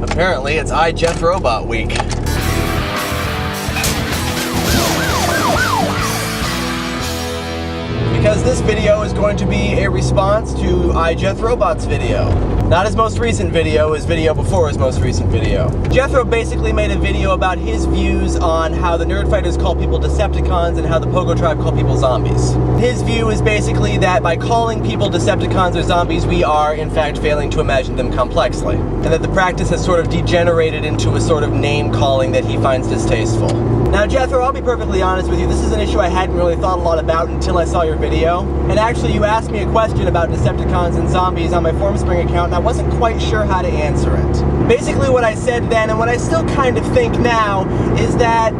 Apparently, it's Jethro week. Because this video is going to be a response to Jethro's video. Not his most recent video, his video before his most recent video. Jethro basically made a video about his views on how the Nerdfighters call people Decepticons and how the Pogo Tribe call people zombies. His view is basically that by calling people Decepticons or zombies, we are in fact failing to imagine them complexly. And that the practice has sort of degenerated into a sort of name calling that he finds distasteful. Now Jethro, I'll be perfectly honest with you, this is an issue I hadn't really thought a lot about until I saw your video. And actually you asked me a question about Decepticons and zombies on my Formspring account and I wasn't quite sure how to answer it. Basically what I said then and what I still kind of think now is that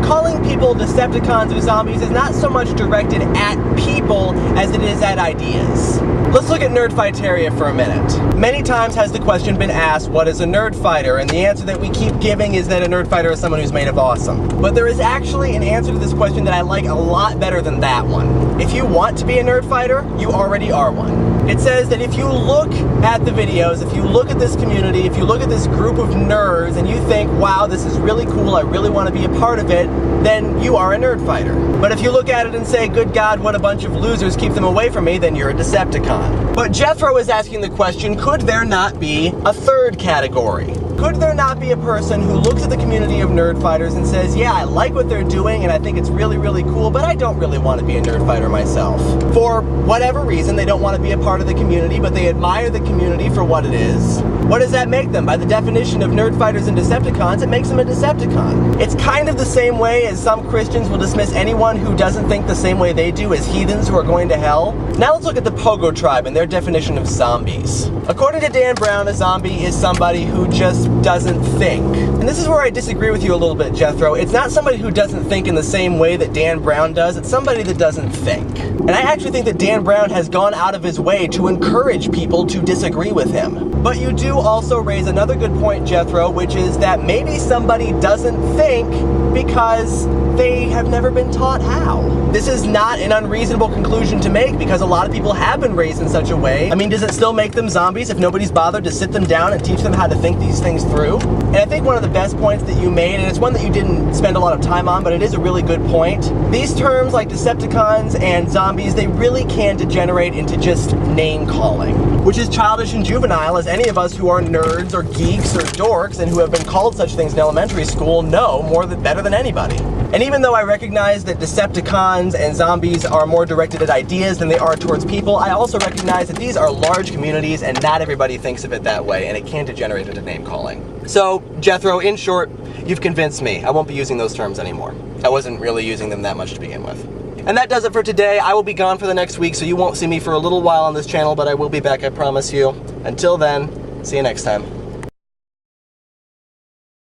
calling people Decepticons or zombies is not so much directed at people as it is at ideas. Let's look at Nerdfighteria for a minute. Many times has the question been asked, what is a Nerdfighter? And the answer that we keep giving is that a Nerdfighter is someone who's made of awesome. But there is actually an answer to this question that I like a lot better than that one. If you want to be a Nerdfighter, you already are one. It says that if you look at the videos, if you look at this community, if you look at this group of nerds and you think, wow, this is really cool, I really want to be a part of it, then you are a Nerdfighter. But if you look at it and say, good God, what a bunch of losers, keep them away from me, then you're a Decepticon. But Jethro is asking the question, could there not be a third category? Could there not be a person who looks at the community of Nerdfighters and says, yeah, I like what they're doing and I think it's really, really cool, but I don't really want to be a Nerdfighter myself. For whatever reason, they don't want to be a part of the community, but they admire the community for what it is. What does that make them? By the definition of Nerdfighters and Decepticons, it makes them a Decepticon. It's kind of the same way as some Christians will dismiss anyone who doesn't think the same way they do as heathens who are going to hell. Now let's look at the Pogo Tribe and their definition of zombies. According to Dan Brown, a zombie is somebody who just doesn't think. And this is where I disagree with you a little bit, Jethro. It's not somebody who doesn't think in the same way that Dan Brown does, it's somebody that doesn't think. And I actually think that Dan Brown has gone out of his way to encourage people to disagree with him. But you do also raise another good point, Jethro, which is that maybe somebody doesn't think because they have never been taught how. This is not an unreasonable conclusion to make because a lot of people have been raised in such a way. I mean, does it still make them zombies if nobody's bothered to sit them down and teach them how to think these things through? And I think one of the best points that you made, and it's one that you didn't spend a lot of time on, but it is a really good point. These terms like Decepticons and zombies, they really can degenerate into just name calling, which is childish and juvenile, as any of us who are nerds or geeks or dorks and who have been called such things in elementary school know better than anybody. And even though I recognize that Decepticons and zombies are more directed at ideas than they are towards people, I also recognize that these are large communities and not everybody thinks of it that way, and it can degenerate into name calling. So, Jethro, in short, you've convinced me. I won't be using those terms anymore. I wasn't really using them that much to begin with. And that does it for today. I will be gone for the next week, so you won't see me for a little while on this channel, but I will be back, I promise you. Until then, see you next time.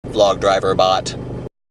Vlog driver bot.